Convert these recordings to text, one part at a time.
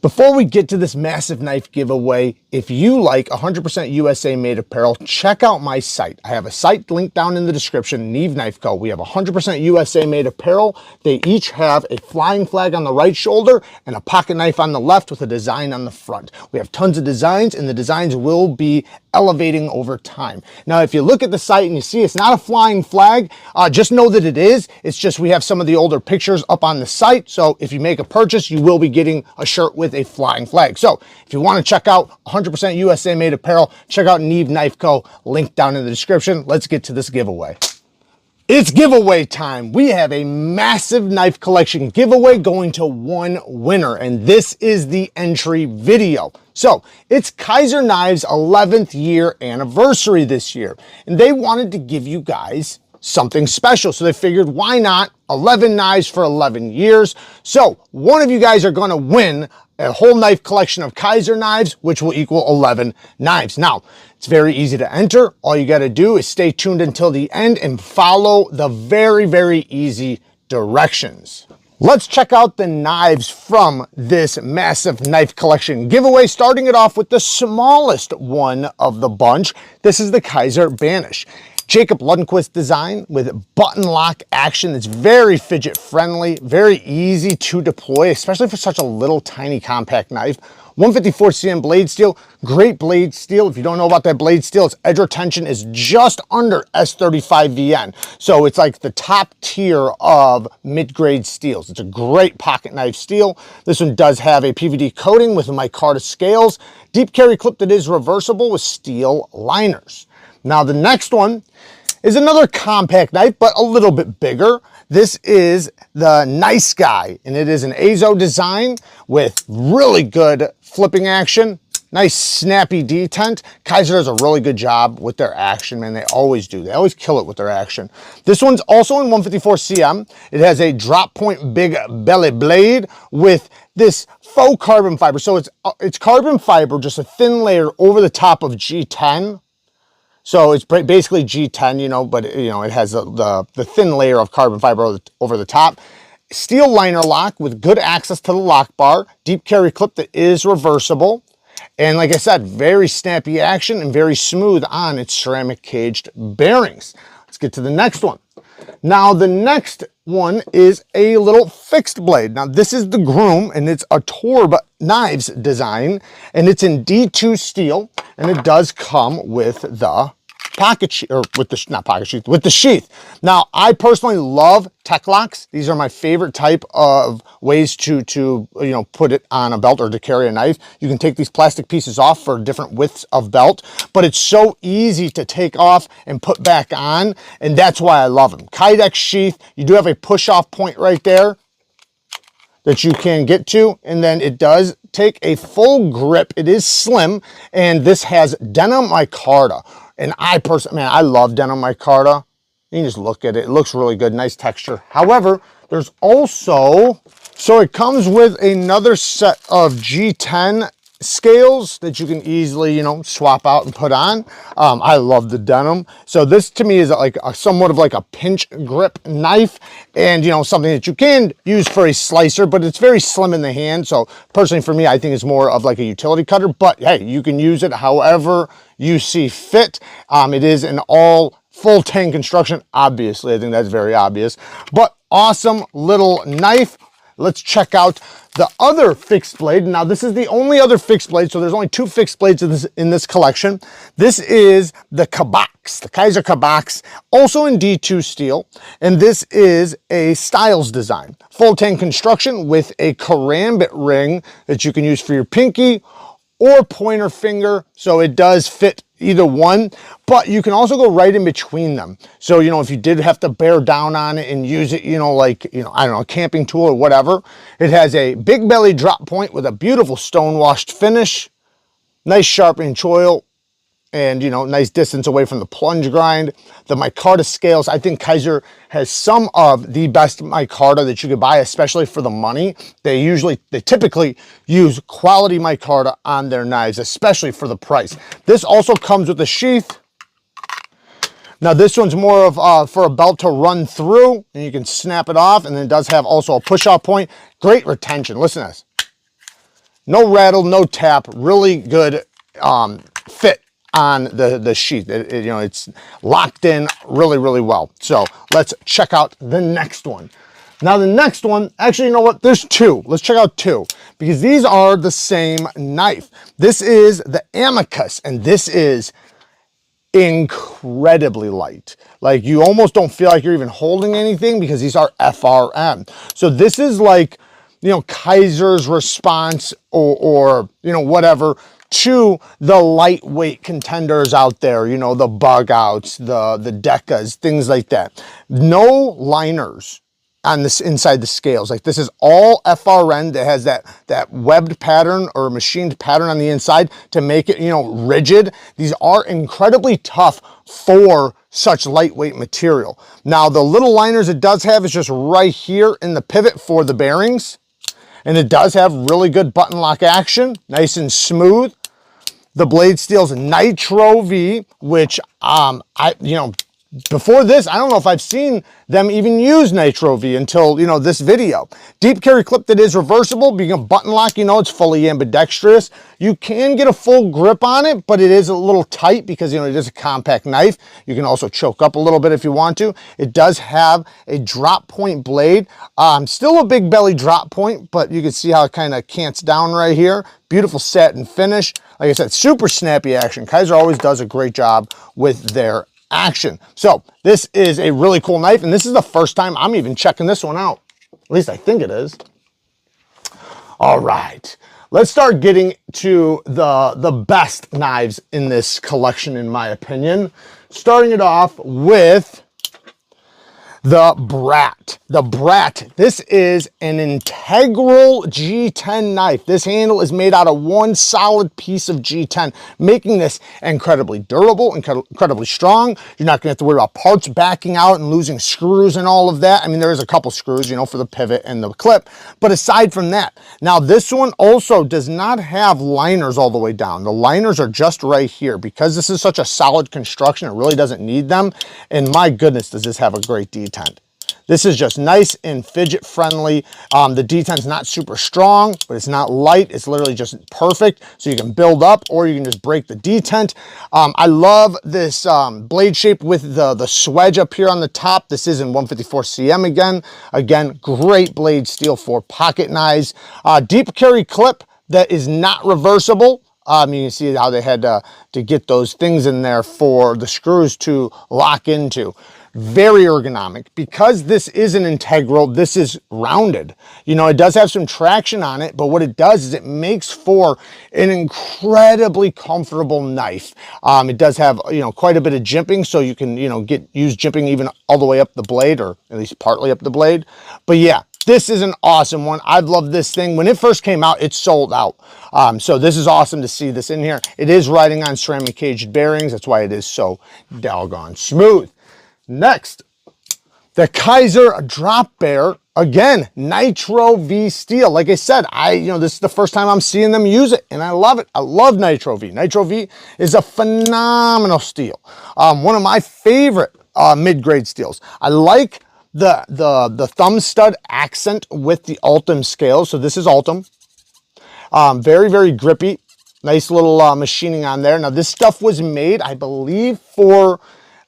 Before we get to this massive knife giveaway, if you like 100% USA made apparel, check out my site. I have a site linked down in the description, Neeves Knife Co. We have 100% USA made apparel. They each have a flying flag on the right shoulder and a pocket knife on the left with a design on the front. We have tons of designs, and the designs will be elevating over time. Now, if you look at the site and you see it's not a flying flag, just know that it is. It's just we have some of the older pictures up on the site. So if you make a purchase, you will be getting a shirt with a flying flag. So if you want to check out 100% USA made apparel, check out Neeves Knife Co. Link down in the description. Let's get to this giveaway. It's giveaway time. We have a massive knife collection giveaway going to one winner, and this is the entry video. So it's Kizer Knives' 11th year anniversary this year, and they wanted to give you guys something special. So they figured, why not 11 knives for 11 years? So one of you guys are going to win a whole knife collection of Kizer knives, which will equal 11 knives. Now, it's very easy to enter. All you got to do is stay tuned until the end and follow the very, very easy directions. Let's check out the knives from this massive knife collection giveaway, starting it off with the smallest one of the bunch. This is the Kizer Banish. Jacob Lundquist design with button lock action. It's very fidget friendly, very easy to deploy, especially for such a little tiny compact knife. 154 cm blade steel, great blade steel. If you don't know about that blade steel, its edge retention is just under S35 VN. So it's like the top tier of mid-grade steels. It's a great pocket knife steel. This one does have a PVD coating with micarta scales. Deep carry clip that is reversible with steel liners. Now the next one is another compact knife, but a little bit bigger. This is the Nice Guy, and it is an Azo design with really good flipping action. Nice snappy detent. Kizer does a really good job with their action, man. They always do. They always kill it with their action. This one's also in 154 cm. It has a drop point big belly blade with this faux carbon fiber. So it's carbon fiber, just a thin layer over the top of G10. So it's basically G10, you know, but you know, it has the thin layer of carbon fiber over the top. Steel liner lock with good access to the lock bar. Deep carry clip that is reversible. And like I said, very snappy action and very smooth on its ceramic caged bearings. Let's get to the next one. Now the next one is a little fixed blade. Now this is the Groom, and it's a Torb Knives design, and it's in D2 steel, and it does come with the pocket sheath, or with the, not pocket sheath, with the sheath. Now, I personally love tech locks. These are my favorite type of ways to you know, put it on a belt or to carry a knife. You can take these plastic pieces off for different widths of belt, but it's so easy to take off and put back on, and that's why I love them. Kydex sheath, you do have a push-off point right there that you can get to, and then it does take a full grip. It is slim, and this has denim micarta. And I personally, man, I love denim micarta. You can just look at it. It looks really good, nice texture. However, there's also, so it comes with another set of G10 scales that you can easily, you know, swap out and put on. I love the denim. So this to me is like somewhat of like a pinch grip knife, and you know, something that you can use for a slicer, but it's very slim in the hand. So personally for me, I think it's more of like a utility cutter, but hey, you can use it however you see fit. It is an all full tang construction. Obviously, I think that's very obvious, but awesome little knife. Let's check out the other fixed blade. Now, this is the only other fixed blade, so there's only two fixed blades in this collection. This is the Kabox, the Kizer Kabox, also in D2 steel, and this is a Styles design. Full tang construction with a karambit ring that you can use for your pinky or pointer finger, so it does fit either one, but you can also go right in between them. So, you know, if you did have to bear down on it and use it, you know, like, you know, I don't know, a camping tool or whatever, it has a big belly drop point with a beautiful stone washed finish, nice sharpening choil, and, you know, nice distance away from the plunge grind. The micarta scales, I think Kizer has some of the best micarta that you could buy, especially for the money. They typically use quality micarta on their knives, especially for the price. This also comes with a sheath. Now this one's more of for a belt to run through, and you can snap it off, and then it does have also a push-off point. Great retention, listen to this. no rattle, no tap, really good fit on the sheath. You know, it's locked in really, really well. So let's check out the next one. Now the next one, actually, you know what? There's two. Let's check out two because these are the same knife. This is the Amicus, and this is incredibly light. Like, you almost don't feel like you're even holding anything because these are FRM. So this is like, you know, Kaiser's response or you know, whatever, to the lightweight contenders out there, you know, the bug outs, the Decas, things like that. No liners on this inside the scales. Like, this is all FRN that has that webbed pattern or machined pattern on the inside to make it, you know, rigid. These are incredibly tough for such lightweight material. Now, the little liners it does have is just right here in the pivot for the bearings. And it does have really good button lock action, nice and smooth. The blade steel's Nitro V, which you know, before this, I don't know if I've seen them even use Nitro V until, you know, this video. Deep carry clip that is reversible, being a button lock, you know, it's fully ambidextrous. You can get a full grip on it, but it is a little tight because, you know, it is a compact knife. You can also choke up a little bit if you want to. It does have a drop point blade. Still a big belly drop point, but you can see how it kind of cants down right here. Beautiful satin finish. Like I said, super snappy action. Kaiser always does a great job with their action. So this is a really cool knife, and this is the first time I'm even checking this one out. At least I think it is. All right, let's start getting to the best knives in this collection, in my opinion. Starting it off with the Brat. The Brat, this is an integral G10 knife. This handle is made out of one solid piece of G10, making this incredibly durable, incredibly strong. You're not gonna have to worry about parts backing out and losing screws and all of that. I mean, there is a couple screws, you know, for the pivot and the clip, but aside from that, now this one also does not have liners all the way down. The liners are just right here. Because this is such a solid construction, it really doesn't need them. And my goodness, does this have a great detent. This is just nice and fidget friendly. The detent's not super strong, but it's not light. It's literally just perfect. So you can build up or you can just break the detent. I love this blade shape with the swedge up here on the top. This is in 154 cm again. Again, great blade steel for pocket knives. Deep carry clip that is not reversible. You can see how they had to get those things in there for the screws to lock into. Very ergonomic. Because this is an integral, this is rounded. You know, it does have some traction on it, but what it does is it makes for an incredibly comfortable knife. It does have, you know, quite a bit of jimping, so you can, you know, use jimping even all the way up the blade, or at least partly up the blade. But yeah, this is an awesome one. I've loved this thing. When it first came out, it sold out. So this is awesome to see this in here. It is riding on ceramic caged bearings. That's why it is so doggone smooth. Next, the Kaiser drop bear. Again, Nitro V steel. Like I said, you know, this is the first time I'm seeing them use it, and I love it. I love Nitro V. Nitro V is a phenomenal steel. One of my favorite mid-grade steels. I like the thumb stud accent with the Ultim scales. So this is Ultim. Very, very grippy. Nice little machining on there. Now this stuff was made, I believe, for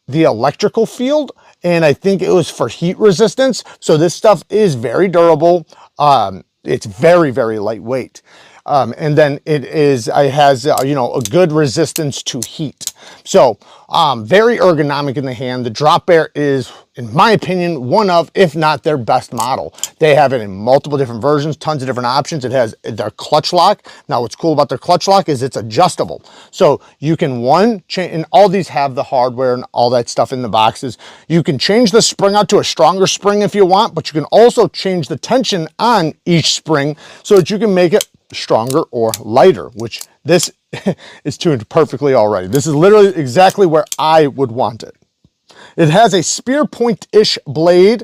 the electrical field, and I think it was for heat resistance. So this stuff is very durable. It's very, very lightweight. And then it has, you know, a good resistance to heat. So very ergonomic in the hand. The drop bear is, in my opinion, one of, if not their best model. They have it in multiple different versions, tons of different options. It has their clutch lock. Now what's cool about their clutch lock is it's adjustable. So you can change, and all these have the hardware and all that stuff in the boxes. You can change the spring out to a stronger spring if you want, but you can also change the tension on each spring so that you can make it stronger or lighter, which this is tuned perfectly already. This is literally exactly where I would want it. It has a spear point-ish blade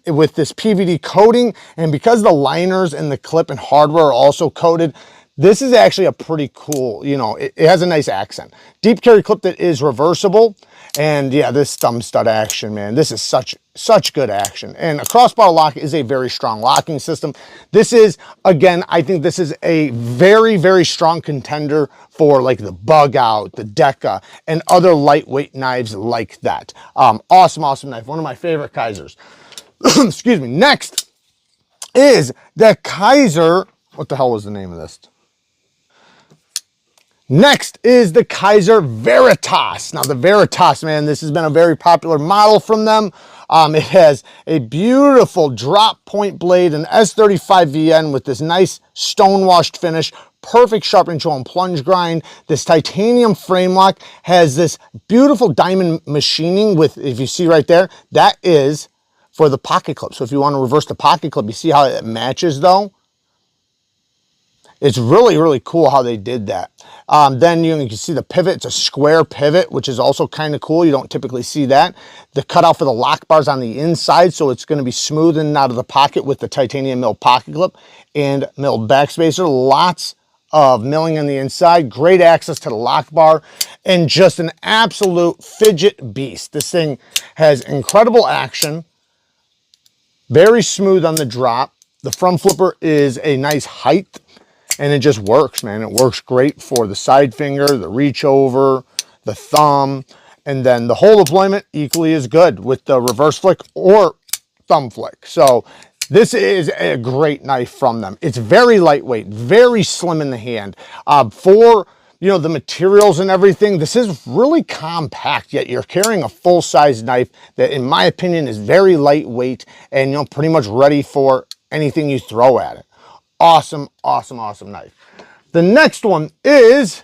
with this PVD coating, and because the liners and the clip and hardware are also coated, this is actually a pretty cool, you know, it has a nice accent. Deep carry clip that is reversible, And yeah, this thumb stud action, man, this is such good action. And a crossbar lock is a very strong locking system. This is, again, I think this is a very strong contender for like the Bug Out, the Deca, and other lightweight knives like that. Awesome knife. One of my favorite Kaisers. Excuse me. Next is the Kaiser. What the hell was the name of this? Next is the Kizer Veritas. Now the Veritas, man, this has been a very popular model from them. It has a beautiful drop point blade, an S35VN with this nice stone-washed finish, perfect sharpening tool and plunge grind. This titanium frame lock has this beautiful diamond machining with, if you see right there, that is for the pocket clip. So if you want to reverse the pocket clip, you see how it matches though? It's really cool how they did that. Then you can see the pivot. It's a square pivot, which is also kind of cool. You don't typically see that. The cutout for the lock bars on the inside, so it's going to be smooth in and out of the pocket with the titanium milled pocket clip and milled backspacer. Lots of milling on the inside. Great access to the lock bar, and just an absolute fidget beast. This thing has incredible action. Very smooth on the drop. The front flipper is a nice height. And it just works, man. It works great for the side finger, the reach over, the thumb, and then the whole deployment equally as good with the reverse flick or thumb flick. So this is a great knife from them. It's very lightweight, very slim in the hand. For the materials and everything, this is really compact, yet you're carrying a full-size knife that, in my opinion, is very lightweight and pretty much ready for anything you throw at it. Awesome knife. The next one is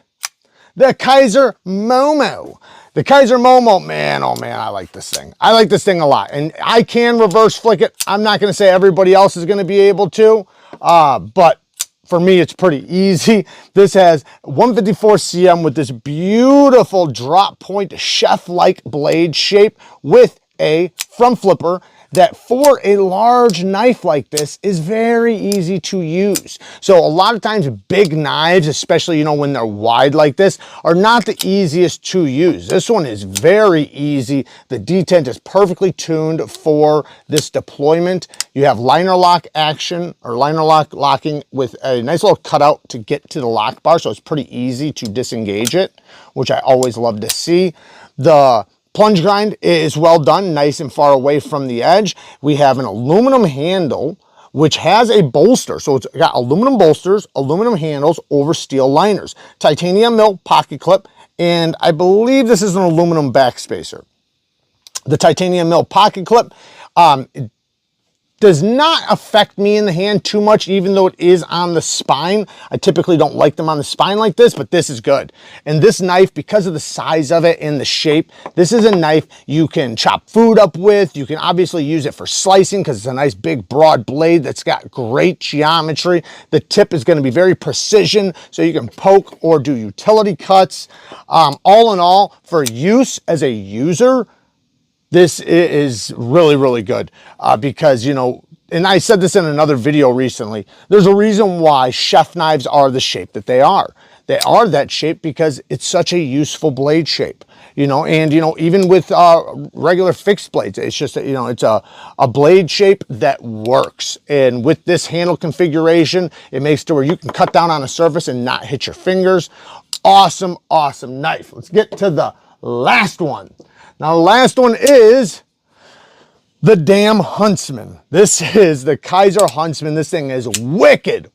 the Kizer Momo. The Kizer Momo, man, oh man, I like this thing. I like this thing a lot. And I can reverse flick it. I'm not going to say everybody else is going to be able to, but for me, it's pretty easy. This has 154 cm with this beautiful drop point chef-like blade shape with a front flipper that for a large knife like this is very easy to use. So a lot of times big knives, especially when they're wide like this, are not the easiest to use. This one is very easy. The detent is perfectly tuned for this deployment. You have liner lock action or liner locking with a nice little cutout to get to the lock bar, so it's pretty easy to disengage it, which I always love to see. The plunge grind is well done, nice and far away from the edge. We have an aluminum handle, which has a bolster. So it's got aluminum bolsters, aluminum handles over steel liners, titanium milled pocket clip, and I believe this is an aluminum backspacer. The titanium milled pocket clip, it does not affect me in the hand too much, even though it is on the spine. I typically don't like them on the spine like this, but this is good. And this knife, because of the size of it and the shape, this is a knife you can chop food up with. You can obviously use it for slicing because it's a nice big broad blade that's got great geometry. The tip is going to be very precision, so you can poke or do utility cuts. All in all, for use as a user, this is really good because, and I said this in another video recently, there's a reason why chef knives are the shape that they are. They are that shape because it's such a useful blade shape, and, even with regular fixed blades, it's just, it's a blade shape that works. And with this handle configuration, it makes it to where you can cut down on a surface and not hit your fingers. Awesome knife. Let's get to the last one. Now, the last one is the damn Huntsman. This is the Kizer Huntsman. This thing is wicked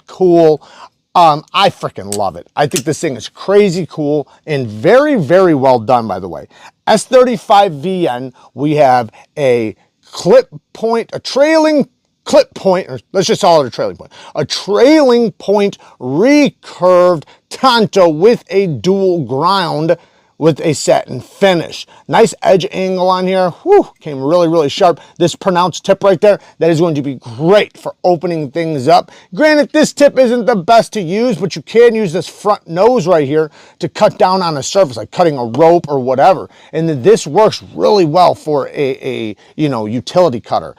cool. I freaking love it. I think this thing is crazy cool and very well done, by the way. S35VN, we have a clip point, a trailing clip point, or let's just call it a trailing point. A trailing point recurved tanto with a dual ground with a satin finish. Nice edge angle on here. Whew, came really sharp. This pronounced tip right there, that is going to be great for opening things up. Granted, this tip isn't the best to use, but you can use this front nose right here to cut down on a surface, like cutting a rope or whatever. And then this works really well for a utility cutter.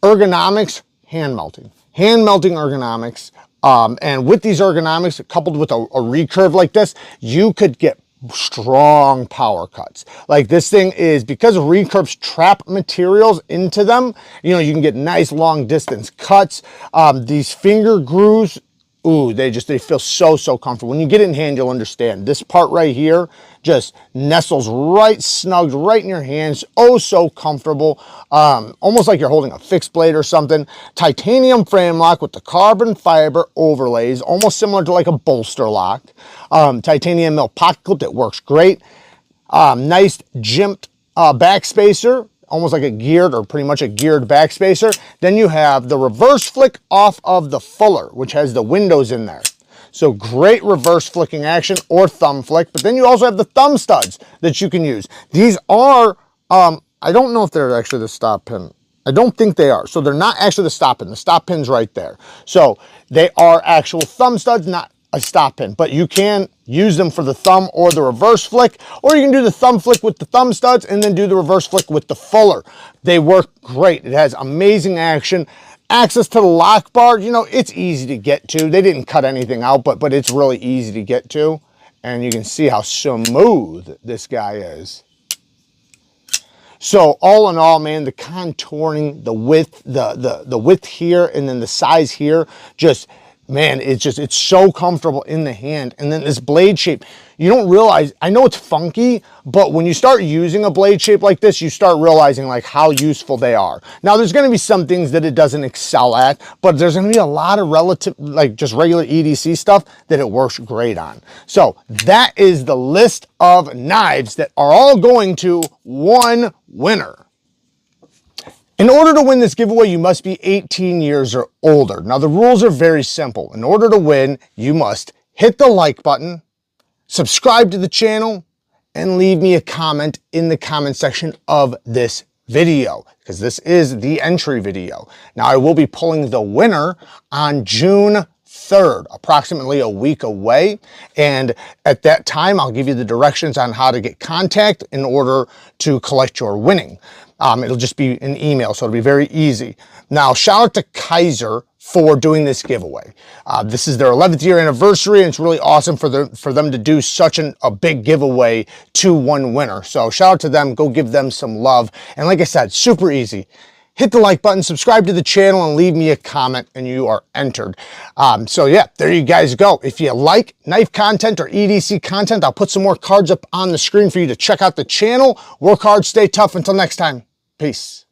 Ergonomics, hand melting ergonomics. And with these ergonomics, coupled with a recurve like this, you could get strong power cuts. Like this thing is, because of recurve's trap materials into them, you know, you can get nice long distance cuts. These finger grooves, ooh, they feel so comfortable. When you get it in hand, you'll understand. This part right here just nestles right snugged right in your hands. Oh, so comfortable. Almost like you're holding a fixed blade or something. Titanium frame lock with the carbon fiber overlays, almost similar to like a bolster lock. Titanium mill pocket clip that works great. Nice jimped back spacer, almost like a geared or pretty much a geared backspacer. Then you have the reverse flick off of the fuller, which has the windows in there. So great reverse flicking action or thumb flick. But then you also have the thumb studs that you can use. These are, I don't know if they're actually the stop pin. I don't think they are. So they're not actually the stop pin. The stop pin's right there. So they are actual thumb studs, not a stop pin, but you can use them for the thumb or the reverse flick, or you can do the thumb flick with the thumb studs and then do the reverse flick with the fuller. They work great. It has amazing action. Access to the lock bar, you know, it's easy to get to. They didn't cut anything out, but it's really easy to get to. And you can see how smooth this guy is. So all in all, man, the contouring, the width, the width here and then the size here, just, man, it's so comfortable in the hand. And then this blade shape, you don't realize, I know it's funky, but when you start using a blade shape like this, you start realizing like how useful they are. Now there's gonna be some things that it doesn't excel at, but there's gonna be a lot of relative, like just regular EDC stuff that it works great on. So that is the list of knives that are all going to one winner. In order to win this giveaway, you must be 18 years or older. Now, the rules are very simple. In order to win, you must hit the like button, subscribe to the channel, and leave me a comment in the comment section of this video, because this is the entry video. Now, I will be pulling the winner on June 3rd, approximately a week away. And at that time, I'll give you the directions on how to get contact in order to collect your winning. It'll just be an email, so it'll be very easy. Now, shout out to Kaiser for doing this giveaway. This is their 11th year anniversary, and it's really awesome for them to do such a big giveaway to one winner. So shout out to them, go give them some love. And like I said, super easy. Hit the like button, subscribe to the channel, and leave me a comment, and you are entered. So yeah, there you guys go. If you like knife content or EDC content, I'll put some more cards up on the screen for you to check out the channel. Work hard, stay tough. Until next time, peace.